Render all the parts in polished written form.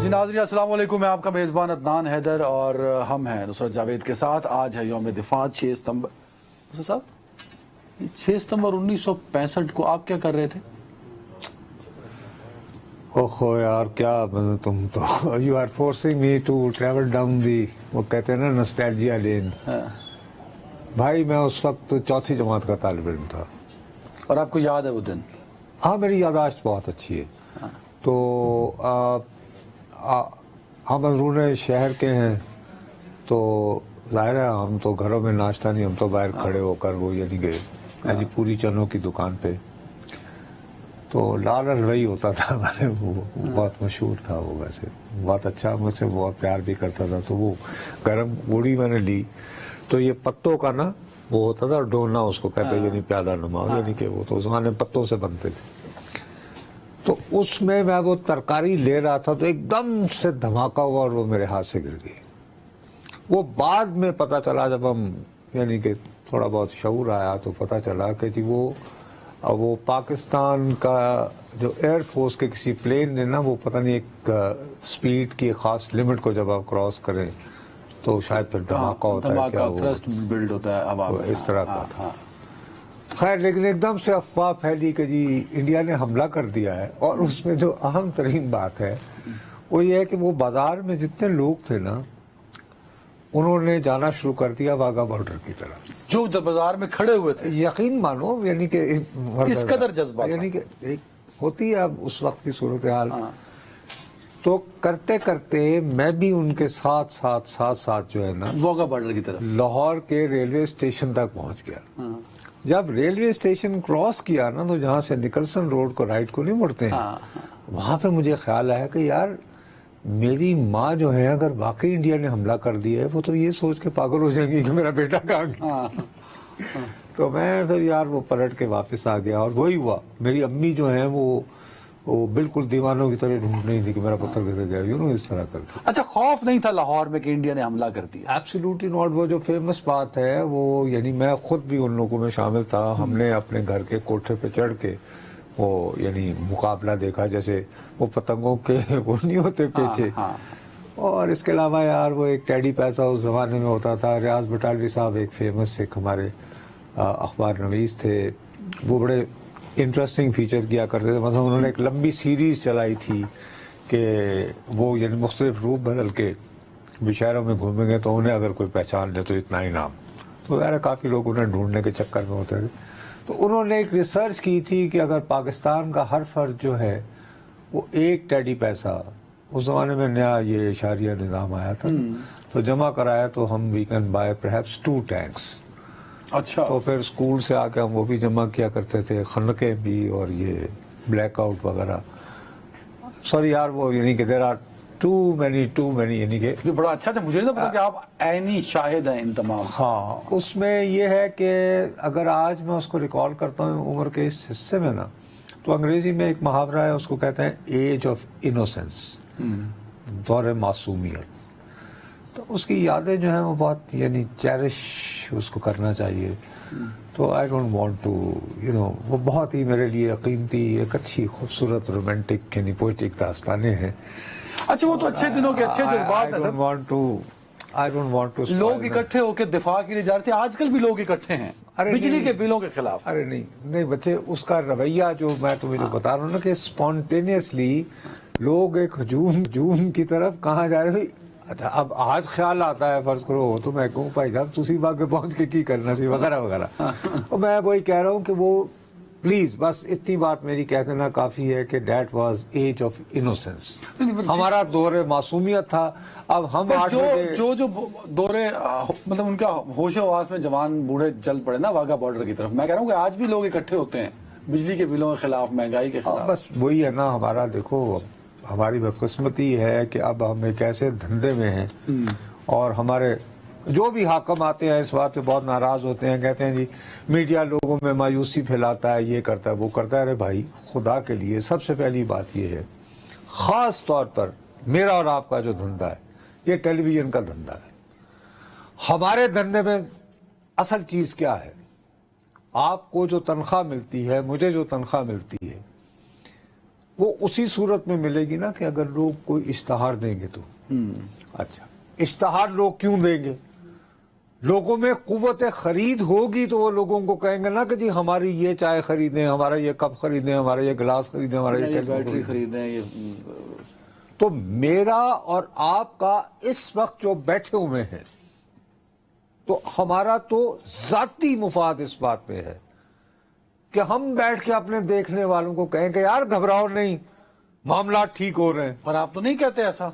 جی ناظرین السلام علیکم، میں آپ کا میزبان عدنان حیدر اور ہم ہیں نصرت جاوید کے ساتھ. آج ہے یوم دفاع 6 ستمبر. نصرت صاحب 6 ستمبر 1965 کو آپ کیا کر رہے تھے؟ اوہو یار کیا تم تو you are forcing me to travel down the وہ کہتے ہیں نا نسٹیلجیا لین. بھائی میں اس وقت 4تھی جماعت کا طالب علم تھا. اور آپ کو یاد ہے وہ دن؟ ہاں میری یادداشت بہت اچھی ہے. تو ہم اندرون شہر کے ہیں تو ظاہر ہے ہم تو گھروں میں ناشتہ نہیں، ہم تو باہر کھڑے ہو کر وہ یعنی کہ جی پوری چنوں کی دکان پہ تو لال حلوئی ہوتا تھا ہمارے، وہ بہت مشہور تھا. وہ ویسے بہت اچھا، مجھ سے بہت پیار بھی کرتا تھا. تو وہ گرم گوڑی میں نے لی تو یہ پتوں کا نا وہ ہوتا تھا ڈونا، اس کو کہتے یعنی پیادہ نما، یعنی کہ وہ تو زمانے پتوں سے بنتے تھے. تو اس میں وہ ترکاری لے رہا تھا تو ایک دم سے دھماکہ ہوا اور وہ میرے ہاتھ سے گر گئی. وہ بعد میں پتہ چلا جب ہم یعنی کہ تھوڑا بہت شعور آیا تو پتہ چلا کہ جی وہ پاکستان کا جو ایئر فورس کے کسی پلین نے نا وہ پتہ نہیں ایک سپیڈ کی خاص لمٹ کو جب آپ کراس کریں تو شاید پھر دھماکہ ہوتا ہے، کیا وہ تھرسٹ بلڈ ہوتا ہے ہوا میں، اس طرح کا تھا. خیر لیکن ایک دم سے افواہ پھیلی کہ جی انڈیا نے حملہ کر دیا ہے. اور اس میں جو اہم ترین بات ہے وہ یہ ہے کہ وہ بازار میں جتنے لوگ تھے نا انہوں نے جانا شروع کر دیا واگا بارڈر کی طرف، جو بازار میں کھڑے ہوئے تھے. یقین مانو یعنی کہ اس قدر جذبہ یعنی کہ ہوتی ہے اب اس وقت کی صورتحال. تو کرتے کرتے میں بھی ان کے ساتھ جو ہے نا واگا بارڈر کی طرف لاہور کے ریلوے اسٹیشن تک پہنچ گیا. جب ریلوے اسٹیشن کراس کیا نا تو جہاں سے نکلسن روڈ کو رائٹ کو نہیں مڑتے ہیں وہاں پہ مجھے خیال آیا کہ یار میری ماں جو ہے اگر واقعی انڈیا نے حملہ کر دیا ہے وہ تو یہ سوچ کے پاگل ہو جائیں گی کہ میرا بیٹا کہاں گیا. تو میں پھر یار وہ پلٹ کے واپس آ گیا اور وہی ہوا. میری امی جو ہیں وہ بالکل دیوانوں کی طرح ڈھونڈ نہیں تھی کہ میرا پتر کدھر گیا، اس طرح کر کے. اچھا خوف نہیں تھا لاہور میں کہ انڈیا نے حملہ کر دیا؟ Absolutely not. وہ جو فیمس بات ہے وہ یعنی میں خود بھی ان لوگوں میں شامل تھا. ہم نے اپنے گھر کے کوٹھے پہ چڑھ کے وہ یعنی مقابلہ دیکھا، جیسے وہ پتنگوں کے وہ نہیں ہوتے پیچھے. اور اس کے علاوہ یار وہ ایک ٹیڈی پیسہ اس زمانے میں ہوتا تھا. ریاض بٹالوی صاحب ایک فیمس ایک ہمارے اخبار نویس تھے، وہ بڑے انٹرسٹنگ فیچر کیا کرتے تھے. مطلب انہوں نے ایک لمبی سیریز چلائی تھی کہ وہ یعنی مختلف روپ بدل کے شہروں میں گھومیں گے تو انہیں اگر کوئی پہچان لے تو اتنا انعام. تو ظاہر کافی لوگ انہیں ڈھونڈنے کے چکر میں ہوتے تھے. تو انہوں نے ایک ریسرچ کی تھی کہ اگر پاکستان کا ہر فرد جو ہے وہ ایک ٹیڈی پیسہ، اس زمانے میں نیا یہ اشاریہ نظام آیا تھا، تو جمع کرایا تو ہم we can buy perhaps 2 tanks. اچھا. تو پھر اسکول سے آ کے ہم وہ بھی جمع کیا کرتے تھے، خندقیں بھی اور یہ بلیک آؤٹ وغیرہ. سوری یار وہ یعنی کہ دیر آر ٹو مینی یعنی کہ بڑا اچھا تھا. مجھے نہیں پتا کہ آپ عینی شاہد ہیں ان تمام. ہاں اس میں یہ ہے کہ اگر آج میں اس کو ریکال کرتا ہوں عمر کے اس حصے میں نا تو انگریزی میں ایک محاورہ ہے، اس کو کہتے ہیں ایج آف انوسینس، دور معصومیت. تو اس کی یادیں جو ہیں وہ بہت یعنی چیرش اس کو کرنا چاہیے. تو آئی ڈونٹ وانٹ ٹو وہ بہت ہی میرے لیے قیمتی ایک اچھی خوبصورت رومانٹک یعنی پوئٹک داستانیں ہیں. اچھا وہ تو اچھے دنوں کے اچھے جذبات ہیں سر. لوگ اکٹھے ہو کے دفاع کے لیے جا رہے تھے. آج کل بھی لوگ اکٹھے ہیں بجلی کے بلوں کے خلاف. ارے نہیں بچے، اس کا رویہ جو میں تمہیں جو بتا رہا ہوں نا کہ اسپونٹینیسلی لوگ ایک ہجوم کی طرف کہاں جا رہے. اچھا اب آج خیال آتا ہے فرض کرو تو میں کہوں بھائی صاحب تسی وہاں کے پہنچ کے کی کرنا سی وغیرہ وغیرہ. اور میں وہی کہہ رہا ہوں کہ وہ پلیز بس اتنی بات میری کہہ دینا کافی ہے کہ that was age of innocence. ہمارا دور معصومیت تھا. اب ہم جو دورے مطلب ان کا ہوش و حواس میں جوان بوڑھے چل پڑے نا واگا بارڈر کی طرف. میں کہہ رہا ہوں کہ آج بھی لوگ اکٹھے ہوتے ہیں بجلی کے بلوں کے خلاف، مہنگائی کے خلاف. بس وہی ہے نا ہمارا. دیکھو ہماری بدقسمتی ہے کہ اب ہم ایک ایسے دھندے میں ہیں اور ہمارے جو بھی حاکم آتے ہیں اس بات پہ بہت ناراض ہوتے ہیں، کہتے ہیں جی میڈیا لوگوں میں مایوسی پھیلاتا ہے، یہ کرتا ہے وہ کرتا ہے. ارے بھائی خدا کے لیے سب سے پہلی بات یہ ہے، خاص طور پر میرا اور آپ کا جو دھندا ہے یہ ٹیلی ویژن کا دھندا ہے. ہمارے دھندے میں اصل چیز کیا ہے؟ آپ کو جو تنخواہ ملتی ہے، مجھے جو تنخواہ ملتی ہے، وہ اسی صورت میں ملے گی نا کہ اگر لوگ کوئی اشتہار دیں گے تو. اچھا اشتہار لوگ کیوں دیں گے؟ لوگوں میں قوت خرید ہوگی تو وہ لوگوں کو کہیں گے نا کہ جی ہماری یہ چائے خریدیں, ہمارا یہ کپ خریدیں, ہمارا یہ گلاس خریدیں, ہمارا یہ بیٹری خریدیں. یہ تو میرا اور آپ کا اس وقت جو بیٹھے ہوئے ہیں تو ہمارا تو ذاتی مفاد اس بات پہ ہے کہ ہم بیٹھ کے اپنے دیکھنے والوں کو کہیں کہ یار گھبراؤ نہیں, معاملات ٹھیک ہو رہے ہیں. پر آپ تو نہیں کہتے ایسا.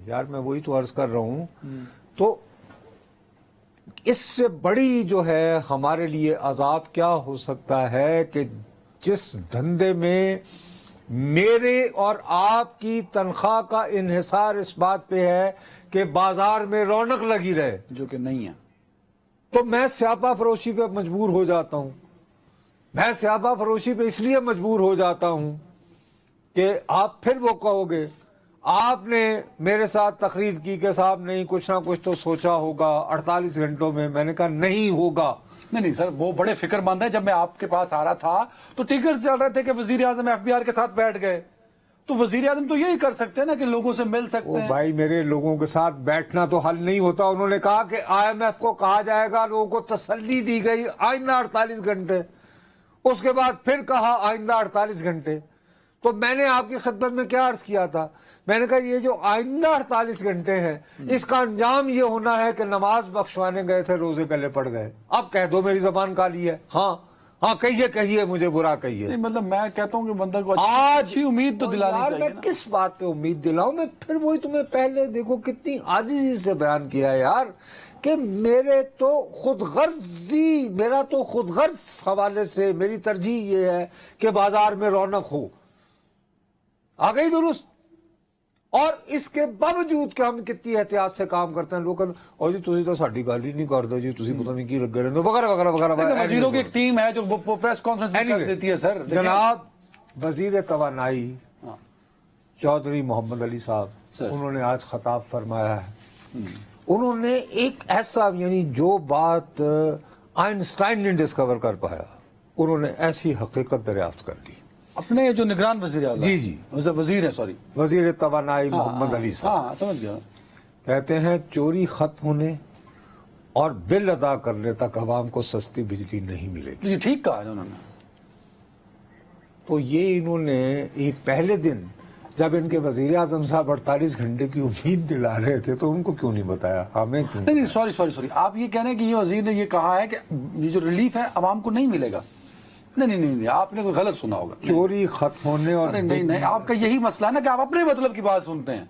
یار میں وہی تو عرض کر رہا ہوں. تو اس سے بڑی جو ہے ہمارے لیے عذاب کیا ہو سکتا ہے کہ جس دھندے میں میرے اور آپ کی تنخواہ کا انحصار اس بات پہ ہے کہ بازار میں رونق لگی رہے, جو کہ نہیں ہے. تو میں سیاپا فروشی پہ مجبور ہو جاتا ہوں. میں سیاپا فروشی پہ اس لیے مجبور ہو جاتا ہوں کہ آپ پھر وہ کہو گے آپ نے میرے ساتھ تقریر کی کہ صاحب نہیں کچھ نہ کچھ تو سوچا ہوگا 48 گھنٹوں میں. میں نے کہا نہیں ہوگا. نہیں سر, وہ بڑے فکر مند ہیں. جب میں آپ کے پاس آ رہا تھا تو ٹکر چل رہے تھے کہ وزیر اعظم ایف بی آر کے ساتھ بیٹھ گئے. تو وزیر اعظم تو یہی کر سکتے ہیں نا کہ لوگوں سے مل سکتے ہیں. بھائی میرے لوگوں کے ساتھ بیٹھنا تو حل نہیں ہوتا. انہوں نے کہا کہ آئی ایم ایف کو کہا جائے گا, لوگوں کو تسلی دی گئی آئندہ 48 گھنٹے. اس کے بعد پھر کہا آئندہ 48 گھنٹے. تو میں نے آپ کی خدمت میں کیا عرض کیا تھا؟ میں نے کہا یہ جو آئندہ 48 گھنٹے ہیں اس کا انجام یہ ہونا ہے کہ نماز بخشوانے گئے تھے, روزے گلے پڑ گئے. اب کہہ دو میری زبان کالی ہے. ہاں کہیے مجھے برا کہیے. نہیں مطلب میں کہتا ہوں کہ بندہ کو آج اچھی امید تو دلانی چاہیے. میں کس بات پہ امید دلاؤں؟ میں پھر وہی تمہیں پہلے دیکھو کتنی عاجزی سے بیان کیا ہے یار کہ میرا تو خود غرض حوالے سے میری ترجیح یہ ہے کہ بازار میں رونق ہو. آ گئی درست. اور اس کے باوجود کہ ہم کتنی احتیاط سے کام کرتے ہیں, لوگ کہتے ہیں اور جی تسی تو ساڈی گل ہی نہیں کرتے جی, تسی پتہ نہیں کی لگے رہندے وغیرہ وغیرہ وغیرہ. وزیروں کی ایک ٹیم ہے جو پریس کانفرنس کر دیتی ہے. سر جناب وزیر توانائی چودھری محمد علی صاحب انہوں نے آج خطاب فرمایا ہے. انہوں نے ایک ایسا یعنی جو بات آئنسٹائن نے ڈسکور کر پایا انہوں نے ایسی حقیقت دریافت کر لی. اپنے جو نگران وزیر اعظم جی وزیر ہیں سوری وزیر توانائی محمد علی صاحب ہاں سمجھ گیا. کہتے ہیں چوری ختم ہونے اور بل ادا کرنے تک عوام کو سستی بجلی نہیں ملے گی. یہ ٹھیک کہا انہوں نے. تو یہ انہوں نے یہ پہلے دن جب ان کے وزیر اعظم صاحب 48 گھنٹے کی امید دلا رہے تھے تو ان کو کیوں نہیں بتایا, ہمیں کیوں؟ نہیں سوری آپ یہ کہہ رہے ہیں کہ یہ وزیر نے یہ کہا ہے کہ یہ جو ریلیف ہے عوام کو نہیں ملے گا. نہیں آپ نے کوئی غلط سنا ہوگا. چوری ختم ہونے اور نہیں آپ کا یہی مسئلہ ہے نا کہ آپ اپنے مطلب کی بات سنتے ہیں.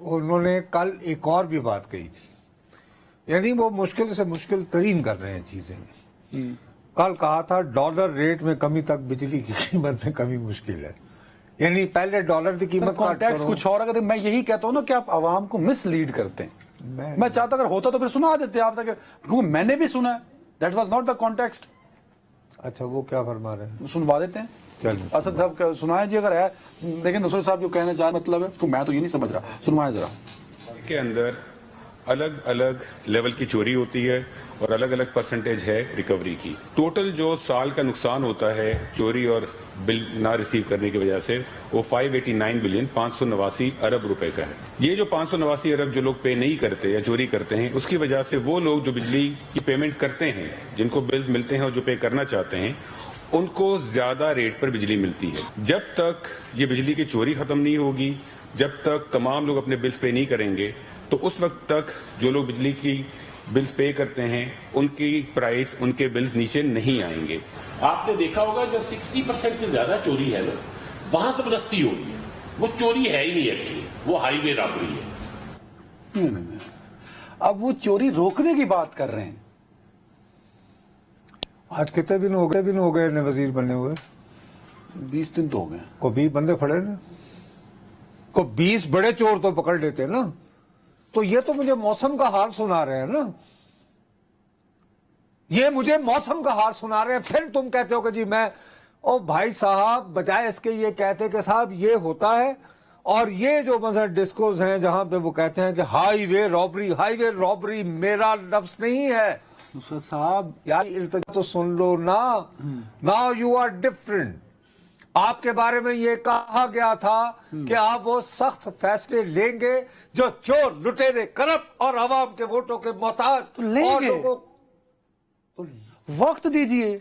انہوں نے کل ایک اور بھی بات کہی تھی, یعنی وہ مشکل سے مشکل ترین کر رہے ہیں چیزیں. کل کہا تھا ڈالر ریٹ میں کمی تک بجلی کی قیمت میں کمی مشکل ہے. یعنی پہلے ڈالر کی قیمت کانٹیکسٹ کچھ اور. اگر میں یہی کہتا ہوں نا کہ آپ عوام کو مس لیڈ کرتے ہیں. میں چاہتا اگر ہوتا تو پھر سنا دیتے آپ تک. میں نے بھی سنا ہے, that was not the context. اچھا وہ کیا فرما رہے ہیں سنوا دیتے ہیں. اسد صاحب سنائیں جی اگر ہے. لیکن نصرت صاحب جو کہنے چاہ مطلب ہے تو میں تو یہ نہیں سمجھ رہا. سنوائیں ذرا. کے اندر الگ الگ لیول کی چوری ہوتی ہے اور الگ الگ پرسنٹیج ہے ریکوری کی. ٹوٹل جو سال کا نقصان ہوتا ہے چوری اور بل نہ ریسیو کرنے کی وجہ سے وہ 589 بلین 589 ارب روپے کا ہے. یہ جو 589 ارب جو لوگ پے نہیں کرتے یا چوری کرتے ہیں اس کی وجہ سے وہ لوگ جو بجلی کی پیمنٹ کرتے ہیں, جن کو بلز ملتے ہیں اور جو پے کرنا چاہتے ہیں, ان کو زیادہ ریٹ پر بجلی ملتی ہے. جب تک یہ بجلی کی چوری ختم نہیں ہوگی, جب تک تمام لوگ اپنے بلز پے نہیں کریں گے, تو اس وقت تک جو لوگ بجلی کی بلز پے کرتے ہیں ان کی پرائس, ان کے بلز نیچے نہیں آئیں گے. آپ نے دیکھا ہوگا جو 60% سے زیادہ چوری ہے نا وہاں زبردستی ہو رہی ہے. وہ چوری ہے ہی نہیں ایکچولی, وہ ہائی وے رابری ہے. اب وہ چوری روکنے کی بات کر رہے ہیں. آج کتنے دن ہو گئے وزیر بنے ہوئے؟ 20 دن تو ہو گئے. کو 20 بندے پھڑے نا, کو 20 بڑے چور تو پکڑ لیتے نا. تو یہ تو مجھے موسم کا حال سنا رہے ہیں نا, یہ مجھے موسم کا حال سنا رہے ہیں. پھر تم کہتے ہو کہ جی میں او بھائی صاحب بجائے اس کے یہ کہتے کہ صاحب یہ ہوتا ہے. اور یہ جو مثلا ڈسکوز ہیں جہاں پہ وہ کہتے ہیں کہ ہائی وے رابری میرا لفظ نہیں ہے. صاحب یار التجا تو سن لو نا. Now you are different. آپ کے بارے میں یہ کہا گیا تھا کہ آپ وہ سخت فیصلے لیں گے جو چور لٹیرے کرپٹ اور عوام کے ووٹوں کے محتاج تو لیں اور گے۔ لوگوں وقت دیجئے،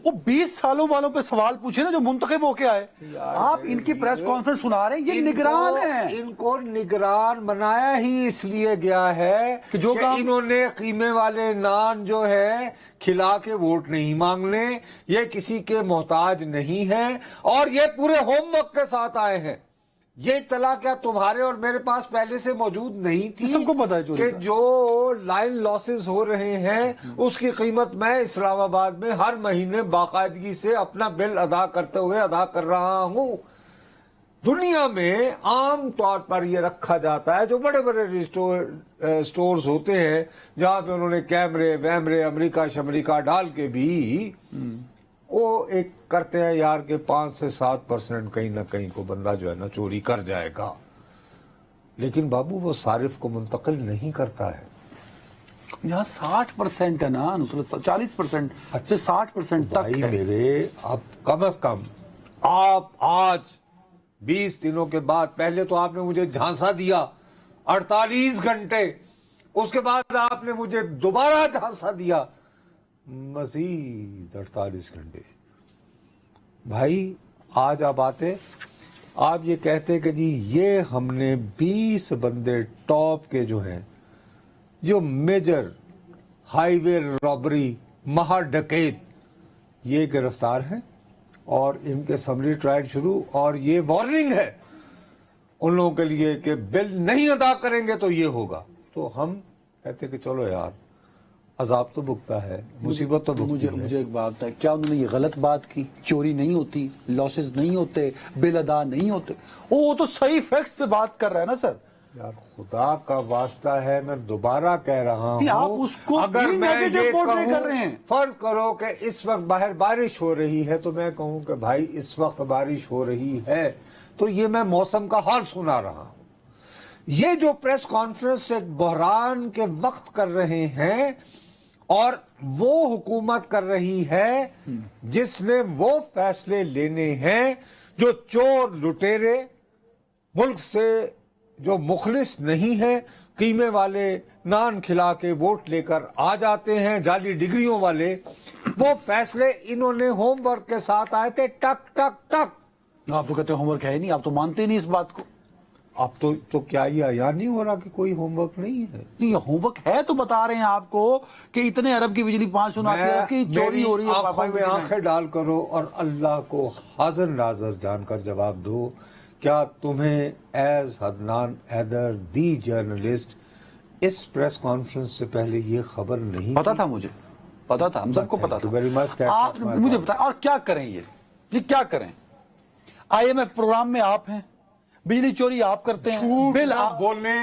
وہ 20 سالوں والوں پہ سوال پوچھے نا جو منتخب ہو کے آئے، آپ ان کی پریس کانفرنس سنا رہے ہیں، یہ نگران ہیں۔ ان کو نگران بنایا ہی اس لیے گیا ہے کہ جو کہ کام انہوں نے قیمے والے نان جو ہے کھلا کے ووٹ نہیں مانگنے، یہ کسی کے محتاج نہیں ہیں اور یہ پورے ہوم ورک کے ساتھ آئے ہیں۔ یہ اطلاع کیا تمہارے اور میرے پاس پہلے سے موجود نہیں تھی سب کو پتا ہے چوری کہ کا۔ جو لائن لاسز ہو رہے ہیں اس کی قیمت میں اسلام آباد میں ہر مہینے باقاعدگی سے اپنا بل ادا کرتے ہوئے ادا کر رہا ہوں۔ دنیا میں عام طور پر یہ رکھا جاتا ہے، جو بڑے بڑے سٹورز ہوتے ہیں جہاں پہ انہوں نے کیمرے ویمرے امریکہ شمریکہ ڈال کے بھی وہ ایک کرتے ہیں یار کہ 5 سے 7% کہیں نہ کہیں کو بندہ جو ہے نا چوری کر جائے گا، لیکن بابو وہ صارف کو منتقل نہیں کرتا ہے۔ یہاں 60% ہے نا، 40% سے 60% تک بھائی ہے۔ میرے اب کم از کم آپ آج 20 دنوں کے بعد، پہلے تو آپ نے مجھے جھانسا دیا 48 گھنٹے، اس کے بعد آپ نے مجھے دوبارہ جھانسا دیا مزید 48 گھنٹے۔ بھائی آج آپ آتے، آپ یہ کہتے کہ جی یہ ہم نے 20 بندے ٹاپ کے جو ہیں، جو میجر ہائی وے رابری مہا ڈکیت، یہ گرفتار ہیں اور ان کے سمری ٹرائل شروع، اور یہ وارننگ ہے ان لوگوں کے لیے کہ بل نہیں ادا کریں گے تو یہ ہوگا۔ تو ہم کہتے کہ چلو یار عذاب تو بھگتا ہے، مصیبت تو بھگتی ہے۔ مجھے ایک بات بتائیں، کیا انہوں نے یہ غلط بات کی؟ چوری نہیں ہوتی، لاسز نہیں ہوتے، بل ادا نہیں ہوتے؟ وہ تو صحیح فیکٹس پہ بات کر رہا ہے نا سر۔ یار خدا کا واسطہ ہے، میں دوبارہ کہہ رہا نہیں، آپ ہوں، اس کو اگر بھی میں negative یہ portray کہوں، کر رہے ہیں۔ فرض کرو کہ اس وقت باہر بارش ہو رہی ہے تو میں کہوں کہ بھائی اس وقت بارش ہو رہی ہے، تو یہ میں موسم کا حال سنا رہا ہوں۔ یہ جو پریس کانفرنس ایک بحران کے وقت کر رہے ہیں، اور وہ حکومت کر رہی ہے جس نے وہ فیصلے لینے ہیں جو چور لٹیرے ملک سے جو مخلص نہیں ہیں، قیمے والے نان کھلا کے ووٹ لے کر آ جاتے ہیں، جعلی ڈگریوں والے، وہ فیصلے انہوں نے ہوم ورک کے ساتھ آئے تھے، ٹک ٹک ٹک۔ آپ تو کہتے ہیں ہوم ورک ہے ہی نہیں، آپ تو مانتے ہی نہیں اس بات کو۔ اب تو کیا یہ عیاں نہیں ہو رہا کہ کوئی ہوم ورک نہیں ہے؟ نہیں، یہ ہوم ورک ہے تو بتا رہے ہیں آپ کو کہ اتنے ارب کی بجلی 579 ارب کی چوری ہو رہی ہے۔ آنکھوں میں آنکھیں ڈال کرو اور اللہ کو حاضر ناظر جان کر جواب دو، کیا تمہیں ایز عدنان حیدر دی جرنلسٹ اس پریس کانفرنس سے پہلے یہ خبر نہیں پتا تھا؟ مجھے پتا تھا، ہم سب کو پتا Thank you very much. تھا۔ آپ مجھے بتائیں اور کیا کریں؟ یہ کیا کریں؟ IMF پروگرام میں آپ ہیں، بجلی چوری آپ کرتے ہیں، جھوٹ بل نہ بولنے،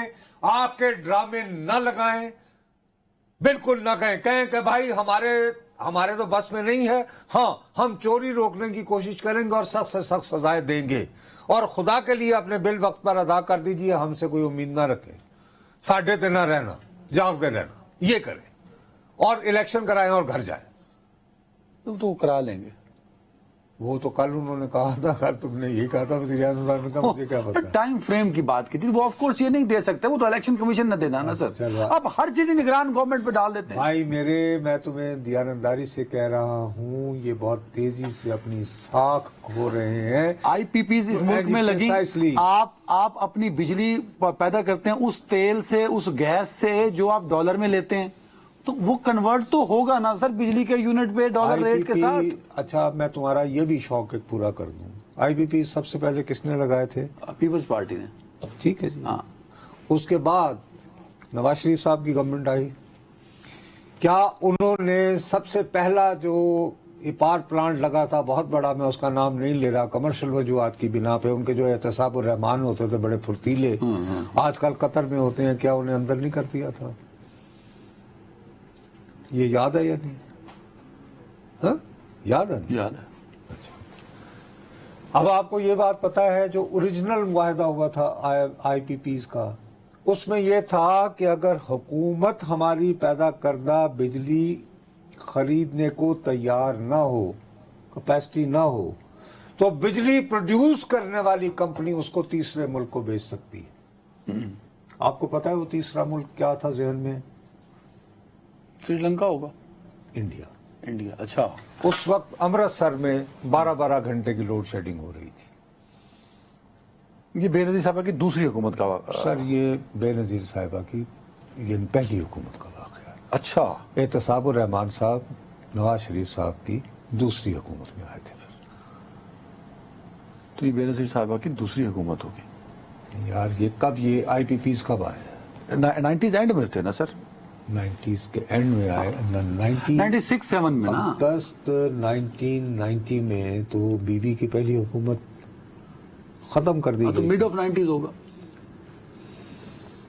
آپ کے ڈرامے نہ لگائیں، بالکل نہ کہیں کہ بھائی ہمارے تو بس میں نہیں ہے، ہاں ہم چوری روکنے کی کوشش کریں گے اور سخت سے سخت سزائیں دیں گے، اور خدا کے لیے اپنے بل وقت پر ادا کر دیجئے، ہم سے کوئی امید نہ رکھیں، ساڈے تے نہ رہنا، جاگ کے رہنا، یہ کریں اور الیکشن کرائیں اور گھر جائیں۔ تو کرا لیں گے۔ وہ تو کل انہوں نے کہا تھا، کل تم نے یہ کہا تھا، وزیر اعظم صاحب نے کہا مجھے کیا پتا۔ ٹائم فریم کی بات کی تھی، وہ آف کورس یہ نہیں دے سکتے، وہ تو الیکشن کمیشن نہ دینا نا سر۔ چلو۔ اب ہر چیز نگران گورنمنٹ پہ ڈال دیتے ہیں۔ بھائی میرے، میں تمہیں دیانتداری سے کہہ رہا ہوں، یہ بہت تیزی سے اپنی ساکھ کھو رہے ہیں۔ IPPs اس ملک میں لگی، Precisely۔ آپ اپنی بجلی پیدا کرتے ہیں اس تیل سے، اس گیس سے جو آپ ڈالر میں لیتے ہیں، تو وہ کنورٹ تو ہوگا نا سر بجلی کے یونٹ پہ ڈالر ریٹ کے ساتھ۔ اچھا میں تمہارا یہ بھی شوق ایک پورا کر دوں، IPP سب سے پہلے کس نے لگائے تھے؟ پیپلز پارٹی نے۔ ٹھیک ہے جی، ہاں، اس کے بعد نواز شریف صاحب کی گورنمنٹ آئی، کیا انہوں نے سب سے پہلا جو پاور پلانٹ لگا تھا بہت بڑا، میں اس کا نام نہیں لے رہا، کمرشل وجوہات کی بنا پہ، ان کے جو احتساب الرحمان ہوتے تھے بڑے پھرتیلے، آج کل قطر میں ہوتے ہیں، کیا انہیں اندر نہیں کر دیا تھا؟ یہ یاد ہے یا نہیں؟ ہاں یاد ہے؟ یاد ہے۔ اب آپ کو یہ بات پتا ہے جو اوریجنل معاہدہ ہوا تھا IPPs کا، اس میں یہ تھا کہ اگر حکومت ہماری پیدا کردہ بجلی خریدنے کو تیار نہ ہو، کیپیسٹی نہ ہو، تو بجلی پروڈیوس کرنے والی کمپنی اس کو تیسرے ملک کو بیچ سکتی ہے. آپ کو پتا ہے وہ تیسرا ملک کیا تھا ذہن میں؟ سری لنکا ہوگا. انڈیا. انڈیا. اچھا. اس وقت امرتسر میں 12 گھنٹے کی لوڈ شیڈنگ ہو رہی تھی. یہ بے نظیر صاحبہ کی دوسری حکومت کا واقعہ. سر یہ بے نظیر صاحبہ کی یہ پہلی حکومت کا واقعہ ہے. اچھا. احتساب الرحمان صاحب نواز شریف صاحب کی دوسری حکومت میں آئے تھے. تو یہ بے نظیر صاحبہ کی دوسری حکومت ہوگی. یار یہ کب یہ آئی پی پیز کب آئے؟ 90s اینڈ میں تھے نا سر. 90s کے اینڈ میں آئے. 96-7 میں نا. اگست 1990 میں تو بی بی کی پہلی حکومت ختم کر دی تو گئی. مڈ آف 90s ہوگا.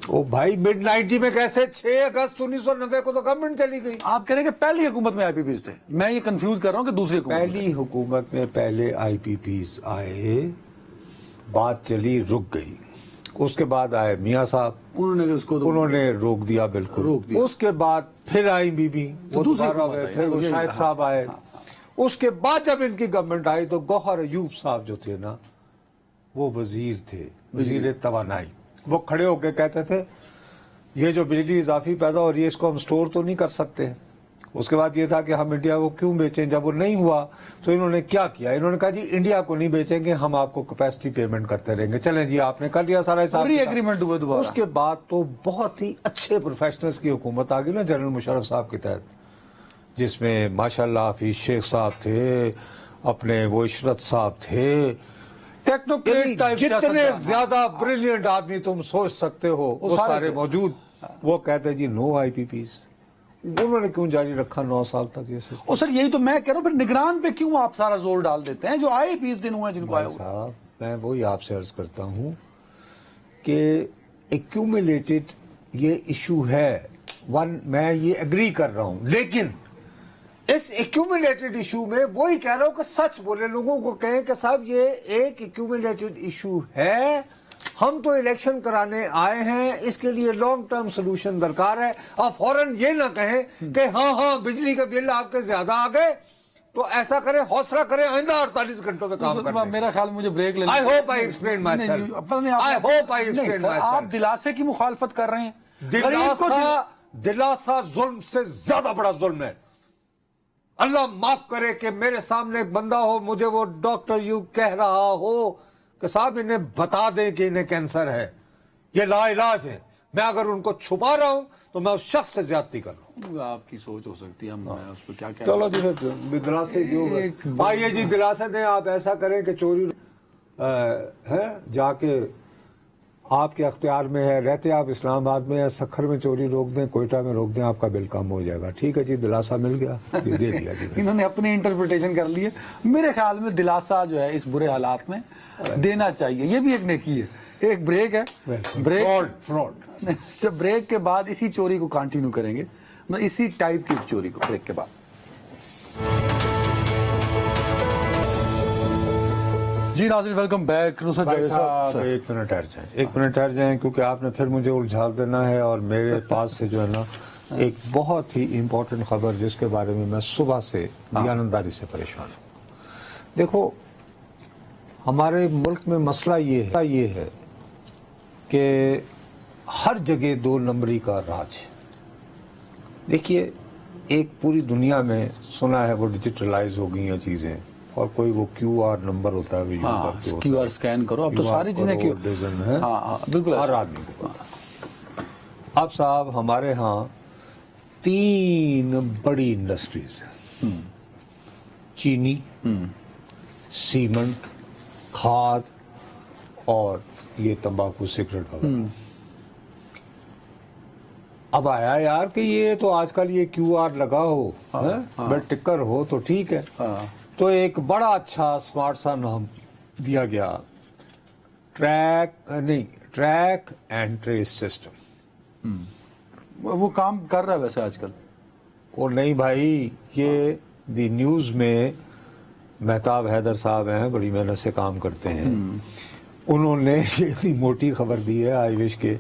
او بھائی مڈ 90 میں کیسے؟ 6 اگست 1990 کو تو گورنمنٹ چلی گئی. آپ کہہ رہے ہیں کہ پہلی حکومت میں آئی پی پیز تھے. میں یہ کنفیوز کر رہا ہوں کہ دوسری حکومت. پہلی حکومت میں پہلے آئی پی پیز آئے, بات چلی رک گئی. اس کے بعد آئے میاں صاحب, انہوں نے روک دیا بالکل. اس کے بعد پھر آئی بی بی, وہ دوبارہ ہوئے. پھر وہ شاہد صاحب آئے. اس کے بعد جب ان کی گورنمنٹ آئی تو گوہر ایوب صاحب جو تھے نا وہ وزیر تھے, وزیر توانائی. وہ کھڑے ہو کے کہتے تھے یہ جو بجلی اضافی پیدا ہو رہی ہے اس کو ہم سٹور تو نہیں کر سکتے. اس کے بعد یہ تھا کہ ہم انڈیا کو کیوں بیچیں. جب وہ نہیں ہوا تو انہوں نے کیا کیا, انہوں نے کہا جی انڈیا کو نہیں بیچیں گے, ہم آپ کو کیپیسٹی پیمنٹ کرتے رہیں گے. چلیں جی آپ نے کر لیا سارا حساب. ایگریمنٹ ہوا دوبارہ. اس کے بعد تو بہت ہی اچھے پروفیشنلز کی حکومت آ گئی نا جنرل مشرف صاحب کے تحت, جس میں ماشاءاللہ حفیظ شیخ صاحب تھے, اپنے وہ عشرت صاحب تھے. جتنے زیادہ بریلینٹ آدمی تم سوچ سکتے ہو وہ سارے موجود. وہ کہتے جی نو آئی پی پیز. انہوں نے کیوں جاری رکھا 9 سال تک یہ سسٹم؟ سر یہی تو میں کہہ رہا ہوں, پھر نگران پہ کیوں آپ سارا زور ڈال دیتے ہیں جو آئے 20 دن ہوئے جن کو آئے. صاحب میں وہی آپ سے عرض کرتا ہوں کہ ایکیومولیٹڈ یہ ایشو ہے. میں یہ اگری کر رہا ہوں, لیکن اس ایکیومولیٹڈ ایشو میں وہی کہہ رہا ہوں کہ سچ بولے, لوگوں کو کہیں کہ صاحب یہ ایک ایکیومولیٹڈ ایشو ہے, ہم تو الیکشن کرانے آئے ہیں, اس کے لیے لانگ ٹرم سلوشن درکار ہے. آپ فوراً یہ نہ کہیں کہ ہاں بجلی کا بل آپ کے زیادہ آ گئے تو ایسا کریں, حوصلہ کریں, آئندہ 48 گھنٹوں میں کام کریں. میرا خیال مجھے بریک لینا. I hope I explain myself. I hope I explain myself. آپ دلاسے کی مخالفت کر رہے ہیں. دلاسا ظلم سے زیادہ بڑا ظلم ہے. اللہ معاف کرے کہ میرے سامنے ایک بندہ ہو, مجھے وہ ڈاکٹر یوں کہہ رہا ہو کہ صاحب انہیں بتا دیں کہ انہیں کینسر ہے, یہ لا علاج ہے. میں اگر ان کو چھپا رہا ہوں تو میں اس شخص سے زیادتی کر رہا ہوں. آپ کی سوچ ہو سکتی ہے, ہم اس پہ کیا چلو جی دلاسے جو آئیے جی دلاسے دیں. آپ ایسا کریں کہ چوری ہے جا کے آپ کے اختیار میں ہے, رہتے آپ اسلام آباد میں, سکھر میں چوری روک دیں, کوئٹہ میں روک دیں, آپ کا بل کم ہو جائے گا. ٹھیک ہے جی, دلاسا مل گیا, یہ دے دیا جی. انہوں نے اپنی انٹرپریٹیشن کر لی ہے. میرے خیال میں دلاسا جو ہے اس برے حالات میں دینا چاہیے, یہ بھی ایک نیکی ہے. ایک بریک ہے, فراڈ. جب بریک کے بعد اسی چوری کو کنٹینیو کریں گے, اسی ٹائپ کی چوری کو بریک کے بعد. جی ناظرین ویلکم بیک. ایک منٹ ٹھہر جائیں کیونکہ آپ نے پھر مجھے الجھال دینا ہے, اور میرے پاس سے جو ہے نا ایک بہت ہی امپورٹنٹ خبر جس کے بارے میں میں صبح سے دیانتداری سے پریشان ہوں. دیکھو ہمارے ملک میں مسئلہ یہ ہے کہ ہر جگہ 2 نمبری کا راج ہے. دیکھیے ایک پوری دنیا میں سنا ہے وہ ڈیجیٹلائز ہو گئی ہیں چیزیں, اور کوئی وہ کیو آر نمبر ہوتا ہے, کیو آر سکین کرو. اب تو ساری چیزیں بالکل ہر آدمی کو پتا. اب صاحب ہمارے ہاں 3 بڑی انڈسٹریز ہیں, چینی, سیمنٹ, کھاد اور یہ تمباکو سگریٹ وغیرہ. اب آیا یار کہ یہ تو آج کل یہ کیو آر لگا ہو, بٹ ٹکر ہو تو ٹھیک ہے. تو ایک بڑا اچھا اسمارٹ سا نام دیا گیا, ٹریک اینڈ ٹریس سسٹم. وہ کام کر رہا ہے ویسے آج کل. وہ نہیں بھائی, یہ دی نیوز میں مہتاب حیدر صاحب ہیں, بڑی محنت سے کام کرتے ہیں, انہوں نے اتنی موٹی خبر دی ہے, آئی وش کے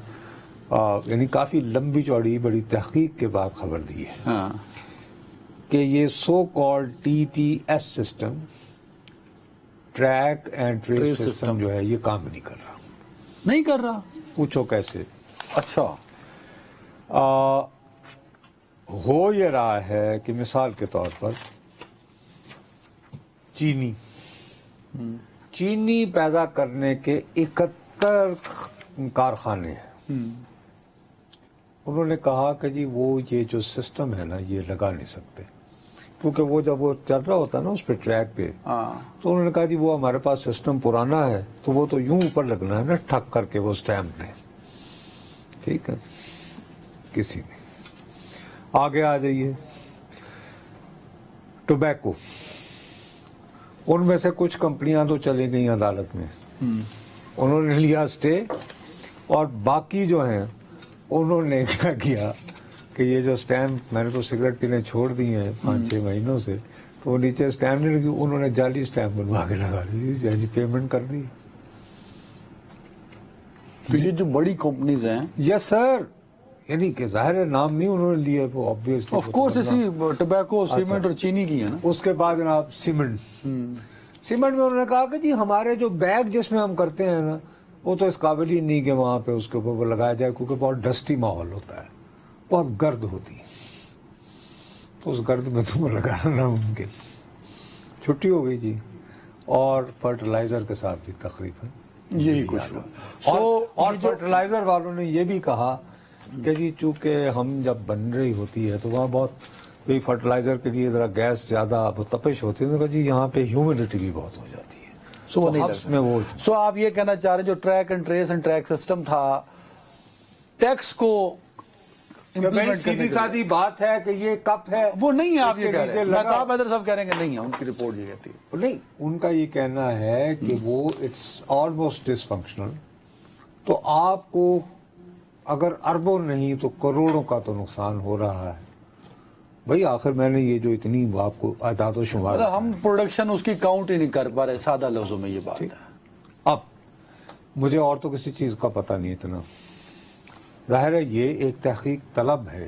یعنی کافی لمبی چوڑی بڑی تحقیق کے بعد خبر دی ہے کہ یہ so called T T S system track and trace Trace system. System جو ہے یہ کام نہیں کر رہا. نہیں کر رہا. پوچھو کیسے. اچھا. ہو یہ رہا ہے کہ مثال کے طور پر چینی پیدا کرنے کے 71 کارخانے ہیں. انہوں نے کہا کہ جی وہ یہ جو سسٹم ہے نا یہ لگا نہیں سکتے, کیونکہ وہ جب وہ چل رہا ہوتا ہے نا اس پہ ٹریک پہ, تو انہوں نے کہا جی وہ ہمارے پاس سسٹم پرانا ہے تو وہ تو یوں اوپر لگنا ہے نا ٹھک کر کے وہ اسٹیمپ نے. ٹھیک ہے, کسی نے. آگے آ جائیے, ٹوبیکو, ان میں سے کچھ کمپنیاں تو چلی گئی عدالت میں, انہوں نے لیا اسٹے, اور باقی جو ہیں انہوں نے کیا کیا کہ یہ جو اسٹیمپ, میں نے تو سگریٹ پینے چھوڑ دی ہیں 5-6 مہینوں سے, تو وہ نیچے اسٹیمپ نہیں لگی, انہوں نے جعلی اسٹیمپ بنوا کے لگا دی, جی پیمنٹ کر دی. تو یہ جو بڑی کمپنیز ہیں, یس سر, یعنی کہ ظاہر ہے نام نہیں انہوں نے لیے, وہ obvious آف کورس اسی ٹوبیکو, سیمنٹ اور چینی کی ہے نا. اس کے بعد جناب سیمنٹ میں انہوں نے کہا کہ جی ہمارے جو بیگ جس میں ہم کرتے ہیں نا وہ تو اس قابل ہی نہیں کہ وہاں پہ اس کے اوپر وہ لگایا جائے, کیونکہ بہت ڈسٹی ماحول ہوتا ہے, بہت گرد ہوتی ہے, تو اس گرد میں تمہیں لگانا ناممکن. چھٹی ہو گئی جی. اور فرٹیلائزر کے ساتھ بھی تقریباً یہی کچھ ہوا. اور فرٹیلائزر والوں نے یہ بھی کہا کہ جی چونکہ ہم جب بن رہی ہوتی ہے تو وہاں بہت فرٹیلائزر کے لیے ذرا گیس زیادہ تپش ہوتی ہے, تو جی یہاں پہ ہیومیڈیٹی بھی بہت ہو جاتی ہے, سو میں وہ. سو آپ یہ کہنا چاہ رہے ہیں جو track and trace and track system تھا, ٹیکس کو سیدھی سادی بات ہے کہ یہ کپ ہے, وہ نہیں ہے. آپ یہ کہہ رہے ہیں, مہتاب حیدر صاحب کہہ رہے ہیں کہ نہیں ہے, ان کی رپورٹ یہ کہتی ہے نہیں, ان کا یہ کہنا ہے کہ وہ اٹس آلموسٹ ڈس فنکشنل. تو آپ کو اگر اربوں نہیں تو کروڑوں کا تو نقصان ہو رہا ہے بھائی. آخر میں نے یہ جو اتنی آپ کو اعداد و شمار, ہم پروڈکشن اس کی کاؤنٹ ہی نہیں کر پا رہے, سادہ لفظوں میں یہ بات ہے. اب مجھے اور تو کسی چیز کا پتہ نہیں اتنا, ظاہر ہے یہ ایک تحقیق طلب ہے.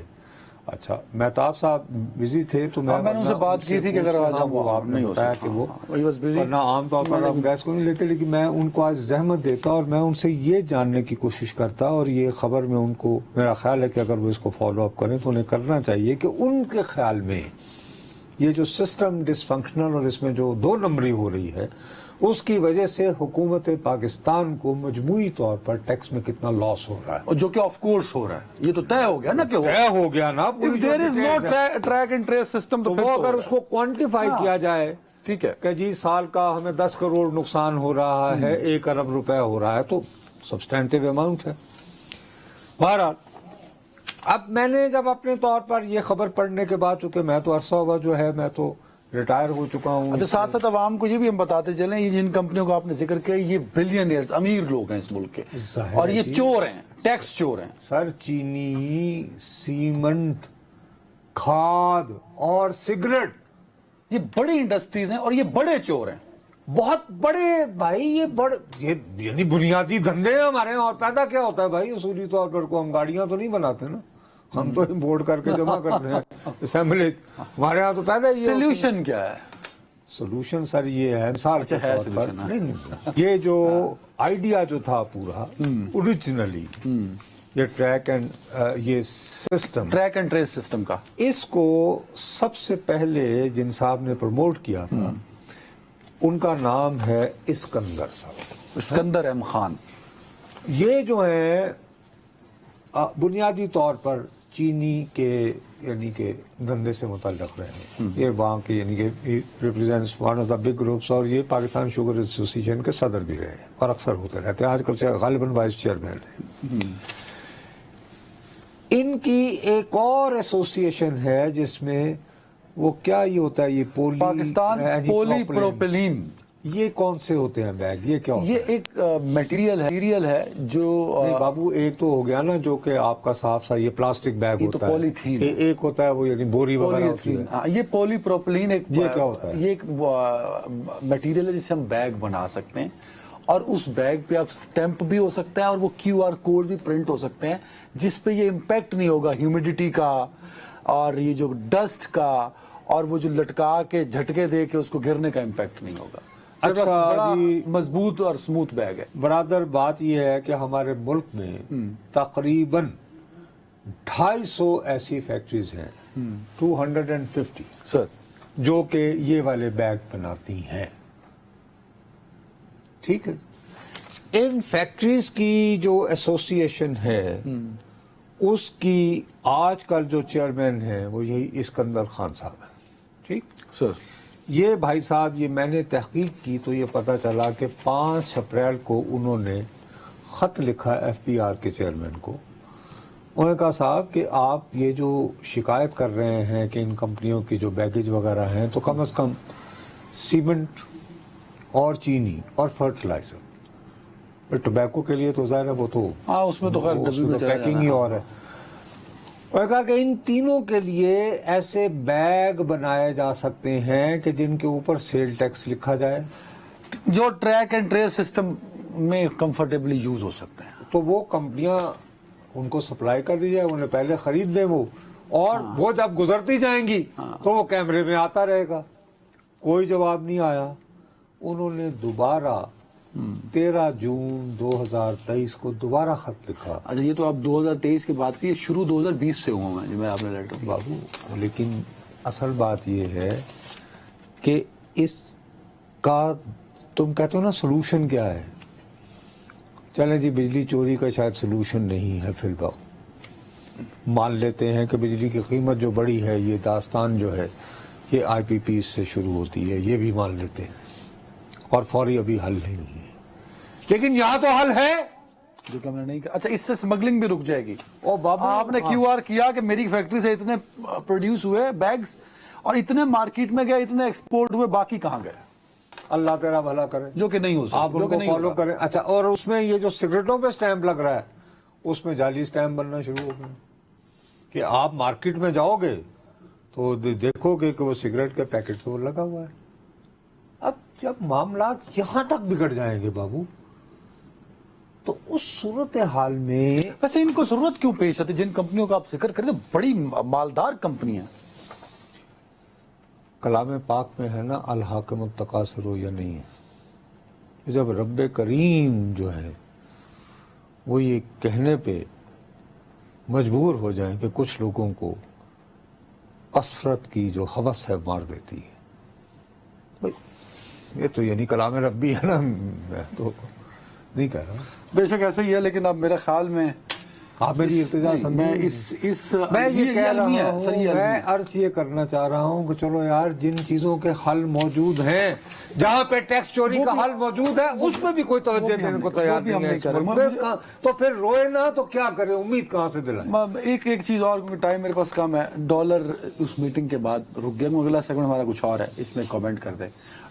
اچھا, مہتاب صاحب بزی تھے تو میں نے ان سے بات کی تھی کہ اگر آج ہم آپ نے بتایا کہ وہ ورنہ عام طور پر ہم گیس کو نہیں لیتے, لیکن میں ان کو آج زحمت دیتا اور میں ان سے یہ جاننے کی کوشش کرتا, اور یہ خبر میں ان کو, میرا خیال ہے کہ اگر وہ اس کو فالو اپ کریں تو انہیں کرنا چاہیے کہ ان کے خیال میں یہ جو سسٹم ڈس فنکشنل اور اس میں جو 2 نمبری ہو رہی ہے اس کی وجہ سے حکومت پاکستان کو مجموعی طور پر ٹیکس میں کتنا لاس ہو رہا ہے, اور جو کہ آف کورس ہو رہا ہے. یہ تو طے ہو گیا نا کہ طے ہو گیا نا. if there is no track and trace system تو وہ اگر اس کو کوانٹیفائی کیا جائے, ٹھیک ہے, کہ جی سال کا ہمیں 10 کروڑ نقصان ہو رہا ہے, 1 ارب روپے ہو رہا ہے, تو سبسٹینٹیو اماؤنٹ ہے. بہرحال اب میں نے جب اپنے طور پر یہ خبر پڑھنے کے بعد, چونکہ میں تو عرصہ ہوا جو ہے میں تو ریٹائر ہو چکا ہوں. اچھا, ساتھ ساتھ عوام کو یہ بھی ہم بتاتے چلیں, یہ جن کمپنیوں کا آپ نے ذکر کیا یہ بلینئرز, امیر لوگ ہیں اس ملک کے, اور یہ چور ہیں, ٹیکس چور ہیں. سر چینی, سیمنٹ, کھاد اور سگریٹ یہ بڑی انڈسٹریز ہیں اور یہ بڑے چور ہیں, بہت بڑے بھائی. یہ یعنی بنیادی دھندے ہیں ہمارے یہاں. اور پیدا کیا ہوتا ہے بھائی اصولی طور پر, کو ہم گاڑیاں تو نہیں بناتے نا, ہم تو امپورٹ کر کے جمع کرتے ہیں اسمبلی. ہمارے ہاں تو پیدا ہی. سولوشن کیا ہے؟ سولوشن سر یہ ہے, مثال کے طور پر یہ جو آئیڈیا جو تھا پورا اوریجنلی, یہ ٹریک اینڈ ٹریس سسٹم کا, اس کو سب سے پہلے جن صاحب نے پروموٹ کیا تھا ان کا نام ہے اسکندر صاحب, اسکندر ایم خان. یہ جو ہے بنیادی طور پر چینی کے یعنی کہ دھندے سے متعلق رہے ہیں. یہ وہاں کے یعنی کہ represents one of the big groups, اور یہ پاکستان شوگر ایسوسی ایشن کے صدر بھی رہے اور اکثر ہوتے رہتے ہیں, آج کل سے غالباً وائس چیئرمین رہے. ان کی ایک اور ایسوسی ایشن ہے جس میں وہ کیا یہ ہوتا ہے, یہ پاکستان پولی پروپیلین. یہ کون سے ہوتے ہیں بیگ, یہ کیا ہوتا ہے؟ یہ ایک میٹیریل ہے جو بابو ایک تو ہو گیا نا جو کہ آپ کا صاف سا یہ پلاسٹک بیگ ہوتا ہے, پولیتھین. ایک ہوتا ہے وہ یعنی بوری وغیرہ ہوتی ہے. یہ پولی پروپیلین ایک, یہ کیا ہوتا ہے؟ یہ ایک میٹیریل ہے جس سے ہم بیگ بنا سکتے ہیں, اور اس بیگ پہ آپ سٹیمپ بھی ہو سکتا ہے اور وہ QR کوڈ بھی پرنٹ ہو سکتے ہیں, جس پہ یہ امپیکٹ نہیں ہوگا ہیومیڈیٹی کا اور یہ جو ڈسٹ کا, اور وہ جو لٹکا کے جھٹکے دے کے اس کو گرنے کا امپیکٹ نہیں ہوگا. اچھا بڑا جی، مضبوط اور اسموتھ بیگ ہے. برادر بات یہ ہے کہ ہمارے ملک میں تقریباً 250 ایسی فیکٹریز ہیں 250 سر جو کہ یہ والے بیگ بناتی ہیں. ٹھیک ہے، ان فیکٹریز کی جو ایسوسی ایشن ہے اس کی آج کل جو چیئرمین ہیں وہ یہی اسکندر خان صاحب ہیں. ٹھیک، سر یہ بھائی صاحب، یہ میں نے تحقیق کی تو یہ پتہ چلا کہ 5 اپریل کو انہوں نے خط لکھا ایف پی آر کے چیئرمین کو. انہوں نے کہا صاحب کہ آپ یہ جو شکایت کر رہے ہیں کہ ان کمپنیوں کی جو بیگیج وغیرہ ہیں تو کم از کم سیمنٹ اور چینی اور فرٹیلائزر، ٹوبیکو کے لیے تو ظاہر ہے وہ تو ہاں اس میں تو خیر اس میں تو پیکنگ ہی اور ہے. اور کہا کہ ان تینوں کے لیے ایسے بیگ بنائے جا سکتے ہیں کہ جن کے اوپر سیل ٹیکس لکھا جائے جو ٹریک اینڈ ٹریس سسٹم میں کمفرٹیبلی یوز ہو سکتے ہیں. تو وہ کمپنیاں ان کو سپلائی کر دی جائے، انہیں پہلے خرید لیں وہ، اور وہ جب گزرتی جائیں گی تو وہ کیمرے میں آتا رہے گا. کوئی جواب نہیں آیا. انہوں نے دوبارہ 13 جون 2023 کو دوبارہ خط لکھا. اچھا یہ تو آپ 2023 کی بات کی، شروع 2020 سے ہوا میں جو میں آپ نے لیٹر بابو، لیکن اصل بات یہ ہے کہ اس کا تم کہتے ہو نا سلوشن کیا ہے. چلیں جی، بجلی چوری کا شاید سلوشن نہیں ہے فی الوقت، مان لیتے ہیں کہ بجلی کی قیمت جو بڑی ہے، یہ داستان جو ہے یہ آئی پی پی سے شروع ہوتی ہے، یہ بھی مان لیتے ہیں، اور فوری ابھی حل نہیں ہے. لیکن یہاں تو حل ہے جو کہ ہم نے نہیں کہا. اچھا اس سے سمگلنگ بھی رک جائے گی. او بابو، آپ نے کیو آر کیا کہ میری فیکٹری سے اتنے پروڈیوس ہوئے بیگز اور اتنے مارکیٹ میں گئے، اتنے ایکسپورٹ ہوئے، باقی کہاں گئے؟ اللہ تیرا بھلا کرے. جو کہ نہیں ہو آپ ان کو فالو کریں. اچھا، اور اس میں یہ جو سگریٹوں پہ سٹیمپ لگ رہا ہے اس میں جعلی سٹیمپ بننا شروع ہو گئے کہ آپ مارکیٹ میں جاؤ گے تو دیکھو گے کہ وہ سگریٹ کے پیکٹ پہ وہ لگا ہوا ہے. اب جب معاملات یہاں تک بگڑ جائیں گے بابو، تو اس صورتحال میں ویسے ان کو ضرورت کیوں پیش آتی؟ جن کمپنیوں کا آپ ذکر کریں بڑی مالدار کمپنیاں. کلام پاک میں ہے نا، الحاکم التکاثر یا نہیں ہے. جب رب کریم جو ہے وہ یہ کہنے پہ مجبور ہو جائیں کہ کچھ لوگوں کو کثرت کی جو ہوس ہے مار دیتی ہے، بھائی یہ تو یعنی کلام ربی ہے نا، میں تو نہیں کہہ رہا. بے شک ایسا ہی ہے، لیکن اب میرے خیال میں آپ میری ابتدا میں یہ کہہ رہا ہوں، میں عرض یہ کرنا چاہ رہا ہوں کہ چلو یار، جن چیزوں کے حل موجود ہیں، جہاں پہ ٹیکس چوری کا حل موجود ہے، اس میں بھی کوئی توجہ دینے کو تیار نہیں ہے اس ملک میں، تو پھر روئے نا تو کیا کرے، امید کہاں سے دلائیں. ایک چیز اور، کیونکہ ٹائم میرے پاس کم ہے. ڈالر اس میٹنگ کے بعد رک گیا. اگلا سیگمنٹ ہمارا کچھ اور ہے، اس میں کامنٹ کر دیں.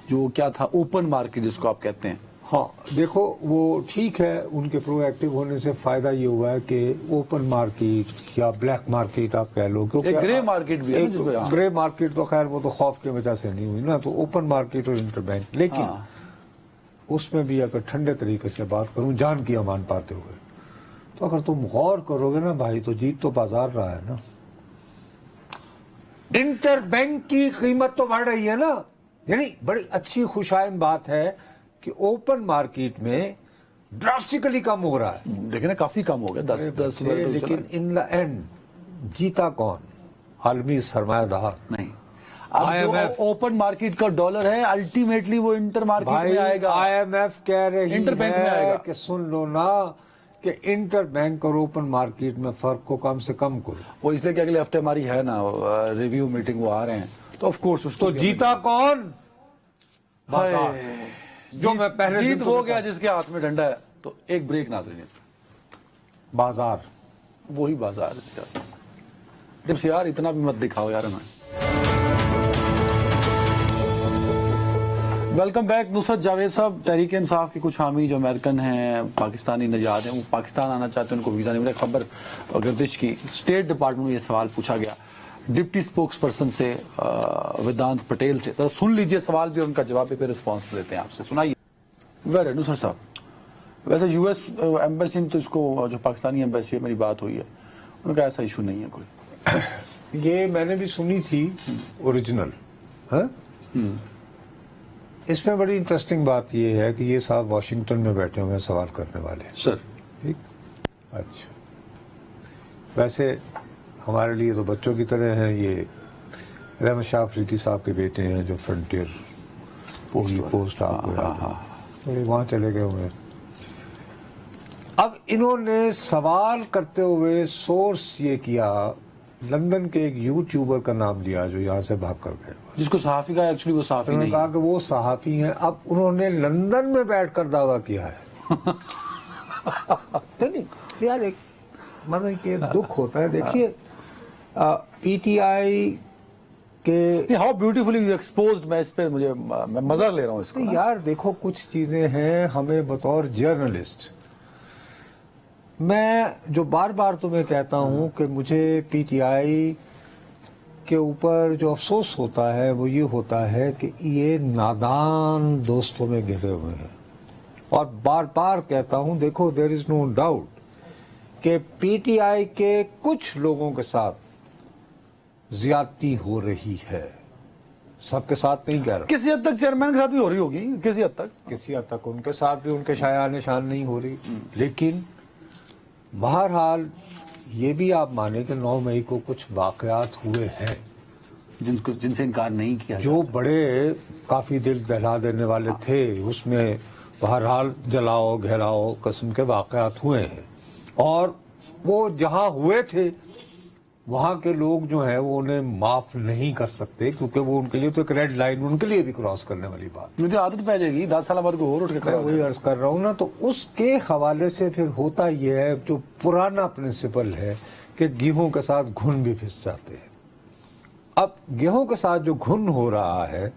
جو کیا تھا اوپن مارکیٹ جس کو آپ کہتے ہیں. ہاں دیکھو، وہ ٹھیک ہے، ان کے پرو ایکٹیو ہونے سے فائدہ یہ ہوا ہے کہ اوپن مارکیٹ یا بلیک مارکیٹ آپ کہہ لو، ایک گرے مارکیٹ بھی ہے. گرے مارکیٹ تو خیر وہ تو خوف کی وجہ سے نہیں ہوئی نا، تو اوپن مارکیٹ اور انٹر بینک. لیکن اس میں بھی اگر ٹھنڈے طریقے سے بات کروں، جان کی امان پاتے ہوئے، تو اگر تم غور کرو گے نا بھائی، تو جیت تو بازار رہا ہے نا. انٹر بینک کی قیمت تو بڑھ رہی ہے نا، یعنی بڑی اچھی خوشائند بات ہے کہ اوپن مارکیٹ میں ڈراسٹیکلی کم ہو رہا ہے. لیکن کافی کم ہو گیا، 10 لیکن ان دا اینڈ جیتا کون؟ عالمی سرمایہ دار نہیں. اوپن مارکیٹ کا ڈالر ہے، الٹیمیٹلی وہ انٹر مارکیٹ میں آئے گا. آئی ایم ایف کہہ رہی انٹر بینک میں آئے ہے گا کہ سن لو نا، کہ انٹر بینک اور اوپن مارکیٹ میں فرق کو کم سے کم کرو. وہ اس لیے کہ اگلے ہفتے ہماری ہے نا ریویو میٹنگ، وہ آ رہے ہیں، تو آف کورس اس تو جیتا کون؟ بازار. جو میں پہلے جیت ہو گیا جس کے ہاتھ میں ڈنڈا ہے. تو ایک بریک ناظرین، اس میں بازار، وہی بازار ہے یار. اتنا بھی مت دکھاؤ یار ہمیں. Welcome back. نصرت جاوید صاحب تحریک انصاف کے کچھ حامی جو امریکن ہیں، پاکستانی نژاد ہیں، وہ پاکستان آنا چاہتے ہیں، ان کو ویزا نہیں ملا. خبر گردش کی اسٹیٹ ڈپارٹمنٹ میں یہ سوال پوچھا گیا ڈپٹی سپوکس پرسن سے، ویدانت پٹیل سے. تو سن لیجئے سوال بھی، ان کا جواب بھی، پھر رسپانس دیتے ہیں آپ سے. سنائیے. ویری نصرت صاحب، ویسے یو ایس ایمبیسی تو اس کو، جو پاکستانی ایمبیسی ہے، میری بات ہوئی ہے، ان کا ایسا ایشو نہیں ہے کوئی. یہ میں نے بھی سنی تھی اوریجنل. اس میں بڑی انٹرسٹنگ بات یہ ہے کہ یہ صاحب واشنگٹن میں بیٹھے ہوئے ہیں سوال کرنے والے. سر ٹھیک. اچھا, ویسے ہمارے لیے تو بچوں کی طرح ہیں. یہ رحمت شاہ افریدی صاحب کے بیٹے ہیں جو فرنٹیئر پوسٹ آپ کو وہاں چلے گئے ہوئے ہیں. اب انہوں نے سوال کرتے ہوئے سورس یہ کیا, لندن کے ایک یوٹیوبر کا نام لیا جو یہاں سے بھاگ کر گئے, جس کو صحافی کا ایکچولی وہ صحافی انہوں نے نہیں کہا کہ وہ صحافی ہیں. اب انہوں نے لندن میں بیٹھ کر دعویٰ کیا ہے. نہیں یار, ایک مطلب کہ دکھ ہوتا ہے. دیکھیے پی ٹی آئی کے ہاؤ بیوٹیفلی ایکسپوزڈ, میں اس پہ مجھے میں مزہ لے رہا ہوں اس کو. یار دیکھو کچھ چیزیں ہیں ہمیں بطور جرنلسٹ, میں جو بار بار تمہیں کہتا ہوں کہ مجھے پی ٹی آئی کے اوپر جو افسوس ہوتا ہے وہ یہ ہوتا ہے کہ یہ نادان دوستوں میں گھرے ہوئے ہیں. اور بار بار کہتا ہوں دیکھو دیر از نو ڈاؤٹ کہ پی ٹی آئی کے کچھ لوگوں کے ساتھ زیادتی ہو رہی ہے, سب کے ساتھ نہیں کہہ رہا, کسی حد تک چیئرمین کے ساتھ بھی ہو رہی ہوگی, کسی حد تک کسی حد تک ان کے ساتھ بھی ان کے شایع نشان نہیں ہو رہی. لیکن بہرحال یہ بھی آپ مانیں کہ 9 مئی کو کچھ واقعات ہوئے ہیں جن سے انکار نہیں کیا جو بڑے کافی دل دہلا دینے والے تھے. اس میں بہرحال جلاؤ گھیراؤ قسم کے واقعات ہوئے ہیں, اور وہ جہاں ہوئے تھے وہاں کے لوگ جو ہیں وہ انہیں معاف نہیں کر سکتے, کیونکہ وہ ان کے لیے تو ایک ریڈ لائن ان کے لیے بھی کراس کرنے والی بات. مجھے عادت پہ جائے گی 10 سال بعد کو اور اٹھ کے میں وہی عرض کر رہا ہوں نا. تو اس کے حوالے سے پھر ہوتا یہ ہے جو پرانا پرنسپل ہے کہ گیہوں کے ساتھ گھن بھی پھنس جاتے ہیں. اب گیہوں کے ساتھ جو گھن ہو رہا ہے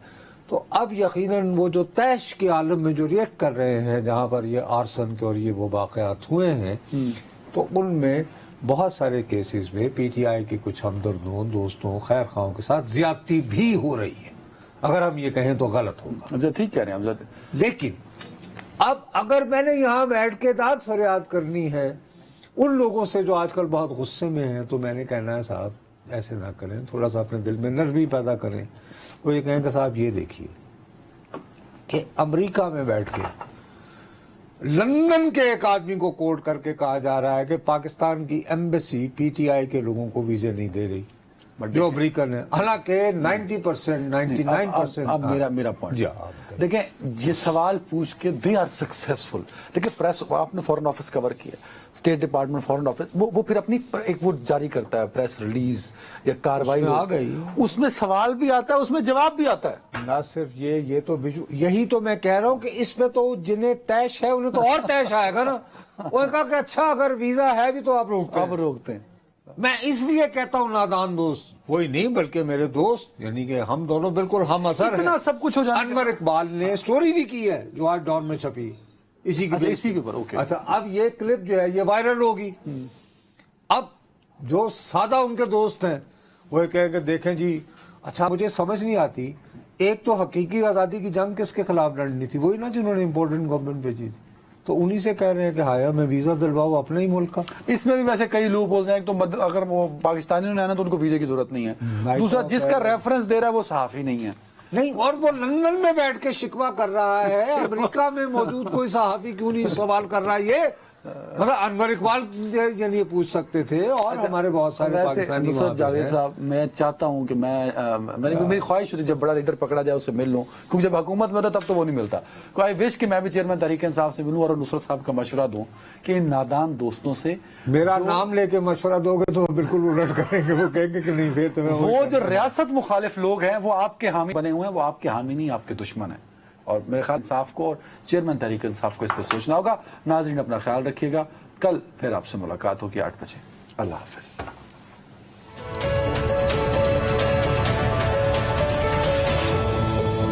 تو اب یقیناً وہ جو طیش کے عالم میں جو ریئیکٹ کر رہے ہیں جہاں پر یہ آرسن کے اور یہ وہ واقعات ہوئے ہیں, تو ان میں بہت سارے کیسز میں پی ٹی آئی کے کچھ ہمدردوں دوستوں خیر خواہوں کے ساتھ زیادتی بھی ہو رہی ہے. اگر ہم یہ کہیں تو غلط ہوگا. اچھا ٹھیک کہہ رہے ہیں ہم. لیکن اب اگر میں نے یہاں بیٹھ کے داد فریاد کرنی ہے ان لوگوں سے جو آج کل بہت غصے میں ہیں, تو میں نے کہنا ہے صاحب ایسے نہ کریں, تھوڑا سا اپنے دل میں نرمی پیدا کریں. وہ یہ کہیں کہ صاحب یہ دیکھیے کہ امریکہ میں بیٹھ کے لندن کے ایک آدمی کو کوٹ کر کے کہا جا رہا ہے کہ پاکستان کی ایمبیسی پی ٹی آئی کے لوگوں کو ویزے نہیں دے رہی جو امریکن ہے, حالانکہ 90% 99%. اب میرا پوائنٹ دیکھیں, یہ سوال پوچھ کے دے آر سکسیسفل. دیکھیں پریس, آپ نے فورن آفس کور کیا, اسٹیٹ ڈپارٹمنٹ فورن آفس, وہ پھر اپنی ایک وہ جاری کرتا ہے پریس ریلیز یا کاروائی آ گئی, اس میں سوال بھی آتا ہے اس میں جواب بھی آتا ہے. نہ صرف یہ تو یہی تو میں کہہ رہا ہوں کہ اس میں تو جنہیں طیش ہے انہیں تو اور طیش آئے گا نا. انہوں نے کہا کہ اچھا اگر ویزا ہے بھی تو آپ روکتے ہیں. میں اس لیے کہتا ہوں نادان دوست وہی نہیں بلکہ میرے دوست, یعنی کہ ہم دونوں بالکل ہم اثر ہیں. سب کچھ ہو جاتا ہے. انور اقبال نے سٹوری بھی کی ہے جو آج ڈان میں چھپی اسی کے اوپر. اچھا اب یہ کلپ جو ہے یہ وائرل ہوگی. اب جو سادہ ان کے دوست ہیں وہ کہیں کہ دیکھیں جی, اچھا مجھے سمجھ نہیں آتی, ایک تو حقیقی آزادی کی جنگ کس کے خلاف لڑنی تھی, وہی نا جنہوں نے امپورٹنٹ گورنمنٹ بھیجی تھی, تو انہی سے کہہ رہے ہیں کہ ہایا میں ویزا دلواؤ اپنے ہی ملک کا. اس میں بھی ویسے کئی لوپ ہولز ہیں. تو اگر وہ پاکستانیوں نے آنا تو ان کو ویزے کی ضرورت نہیں ہے. دوسرا جس کا ریفرنس دے رہا ہے وہ صحافی نہیں ہے. نہیں, اور وہ لندن میں بیٹھ کے شکوہ کر رہا ہے, امریکہ میں موجود کوئی صحافی کیوں نہیں سوال کر رہا. یہ مطلب انور اقبال یعنی یہ پوچھ سکتے تھے, اور ہمارے بہت سارے پاکستانی. جاوید صاحب, میں چاہتا ہوں کہ میری خواہش ہوتی جب بڑا لیڈر پکڑا جائے اس سے مل لوں, کیونکہ جب حکومت میں تھا تب تو وہ نہیں ملتا. آئی وش کہ میں بھی چیئرمین تحریک انصاف سے ملوں اور نصرت صاحب کا مشورہ دوں کہ ان نادان دوستوں سے میرا نام لے کے مشورہ دو گے تو بالکل الٹ کریں گے. وہ کہیں گے کہ نہیں پھر تمہیں وہ جو ریاست مخالف لوگ ہیں وہ آپ کے حامی بنے ہوئے ہیں, وہ آپ کے حامی نہیں آپ کے دشمن ہیں. اور میرے خیال انصاف کو اور چیئرمین تحریک انصاف کو اس پہ سوچنا ہوگا. ناظرین اپنا خیال رکھیے گا, کل پھر آپ سے ملاقات ہوگی 8 بجے. اللہ حافظ.